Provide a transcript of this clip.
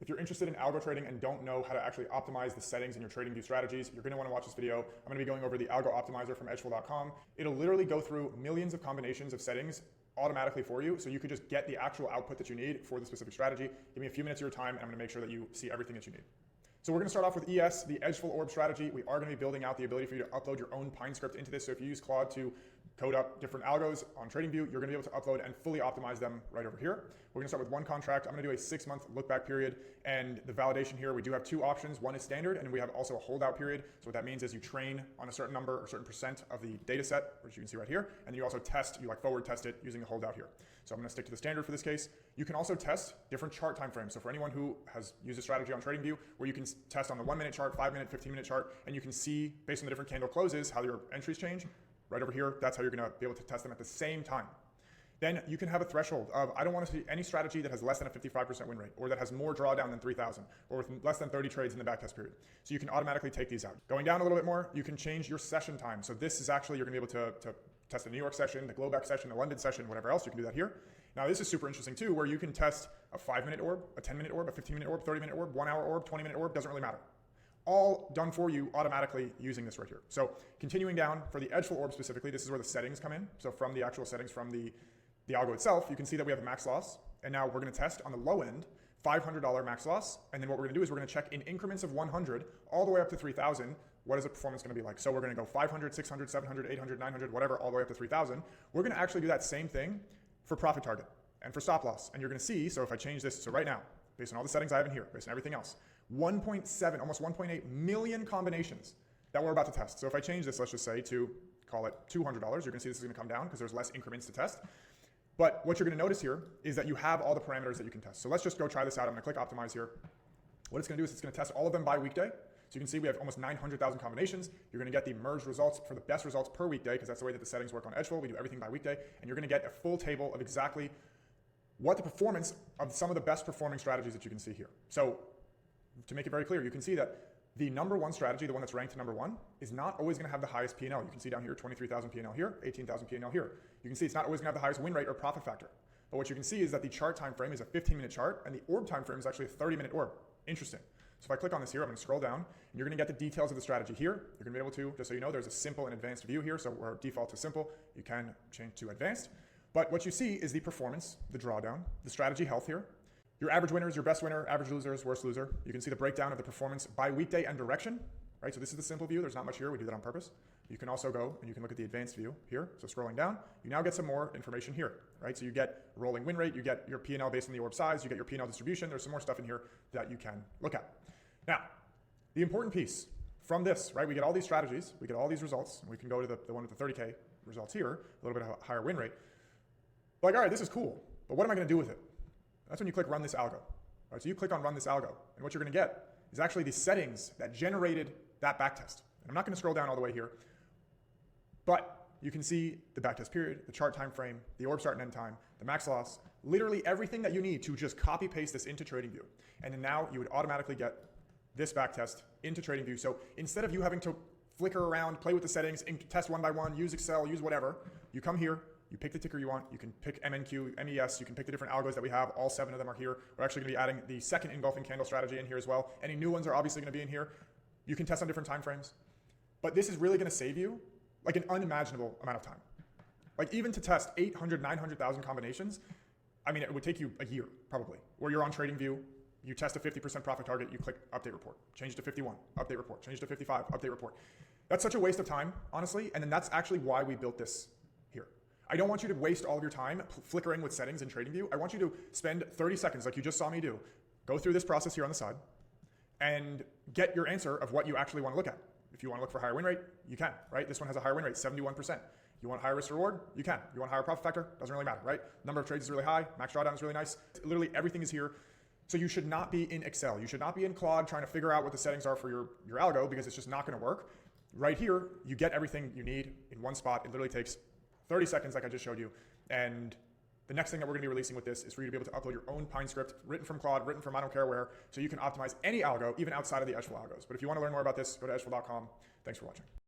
If you're interested in algo trading and don't know how to actually optimize the settings in your TradingView strategies, you're going to want to watch this video. I'm going to be going over the algo optimizer from edgeful.com. It'll literally go through millions of combinations of settings automatically for you, so you can just get the actual output that you need for the specific strategy. Give me a few minutes of your time, and I'm going to make sure that you see everything that you need. So we're going to start off with ES, the edgeful orb strategy. We are going to be building out the ability for you to upload your own Pine script into this. So if you use Claude to code up different algos on TradingView, you're going to be able to upload and fully optimize them right over here. We're going to start with one contract. I'm going to do a 6-month look-back period, and the validation here, we do have two options. One is standard, and we have also a holdout period. So what that means is you train on a certain number or certain percent of the data set, which you can see right here, and then you also test, you like forward test it using the holdout here. So I'm going to stick to the standard for this case. You can also test different chart time frames. So for anyone who has used a strategy on TradingView, where you can test on the 1-minute chart, 5-minute, 15-minute chart, and you can see based on the different candle closes how your entries change. Right over here, that's how you're going to be able to test them at the same time. Then you can have a threshold of, I don't want to see any strategy that has less than a 55% win rate, or that has more drawdown than 3,000, or with less than 30 trades in the backtest period. So you can automatically take these out. Going down a little bit more, you can change your session time. So this is actually, you're going to be able to test the New York session, the lookback session, the London session, whatever else. You can do that here. Now this is super interesting too, where you can test a 5-minute orb, a 10-minute orb, a 15-minute orb, 30-minute orb, 1-hour orb, 20-minute orb, doesn't really matter. All done for you automatically using this right here. So continuing down for the edgeful orb specifically, this is where the settings come in. So from the actual settings from the algo itself, you can see that we have a max loss. And now we're going to test on the low end, $500 max loss. And then what we're going to do is we're going to check in increments of 100 all the way up to 3,000. What is the performance going to be like? So we're going to go 500, 600, 700, 800, 900, whatever, all the way up to 3,000. We're going to actually do that same thing for profit target and for stop loss. And you're going to see, so if I change this, so right now, based on all the settings I have in here, based on everything else, 1.7, almost 1.8 million combinations that we're about to test. So if I change this, let's just say to call it $200, you're going to see this is going to come down because there's less increments to test. But what you're going to notice here is that you have all the parameters that you can test. So let's just go try this out. I'm going to click optimize here. What it's going to do is it's going to test all of them by weekday. So you can see we have almost 900,000 combinations. You're going to get the merged results for the best results per weekday, because that's the way that the settings work on edgeful. We do everything by weekday, and you're going to get a full table of exactly what the performance of some of the best performing strategies that you can see here. So to make it very clear, you can see that the number one strategy, the one that's ranked number one, is not always going to have the highest P&L. You can see down here 23,000 P&L here, 18,000 P&L here. You can see it's not always going to have the highest win rate or profit factor. But what you can see is that the chart time frame is a 15-minute chart, and the orb time frame is actually a 30-minute orb. Interesting. So if I click on this here, I'm going to scroll down, and you're going to get the details of the strategy here. You're going to be able to, just so you know, there's a simple and advanced view here. So we're default to simple. You can change to advanced. But what you see is the performance, the drawdown, the strategy health here, your average winners, your best winner, average losers, worst loser. You can see the breakdown of the performance by weekday and direction, right? So this is the simple view. There's not much here. We do that on purpose. You can also go and you can look at the advanced view here. So scrolling down, you now get some more information here, right? So you get rolling win rate, you get your P&L based on the orb size, you get your P&L distribution. There's some more stuff in here that you can look at. Now, the important piece from this, right? We get all these strategies, we get all these results, and we can go to the one with the 30K results here, a little bit of a higher win rate. Like, all right, this is cool, but what am I going to do with it? That's when you click run this algo. All right, so you click on run this algo, and what you're going to get is actually the settings that generated that backtest. And I'm not going to scroll down all the way here, but you can see the backtest period, the chart time frame, the orb start and end time, the max loss, literally everything that you need to just copy paste this into TradingView. And then now you would automatically get this backtest into TradingView. So instead of you having to flicker around, play with the settings, test one by one, use Excel, use whatever, you come here, you pick the ticker you want, you can pick MNQ, MES, you can pick the different algos that we have, all 7 of them are here. We're actually going to be adding the second engulfing candle strategy in here as well. Any new ones are obviously going to be in here. You can test on different time frames. But this is really going to save you like an unimaginable amount of time. Like even to test 800, 900,000 combinations, I mean, it would take you a year probably, where you're on TradingView, you test a 50% profit target, you click update report, change it to 51, update report, change it to 55, update report. That's such a waste of time, honestly, and then that's actually why we built this here. I don't want you to waste all of your time flickering with settings in TradingView. I want you to spend 30 seconds, like you just saw me do, go through this process here on the side, and get your answer of what you actually want to look at. If you want to look for higher win rate, you can, right? This one has a higher win rate, 71%. You want higher risk reward? You can. You want higher profit factor? Doesn't really matter, right? Number of trades is really high. Max drawdown is really nice. Literally everything is here. So you should not be in Excel. You should not be in Claude trying to figure out what the settings are for your algo, because it's just not going to work. Right here, you get everything you need in one spot. It literally takes 30 seconds like I just showed you. And the next thing that we're going to be releasing with this is for you to be able to upload your own Pine script, written from Claude, written from I don't care where, so you can optimize any algo, even outside of the edgeful algos. But if you want to learn more about this, go to edgeful.com. Thanks for watching.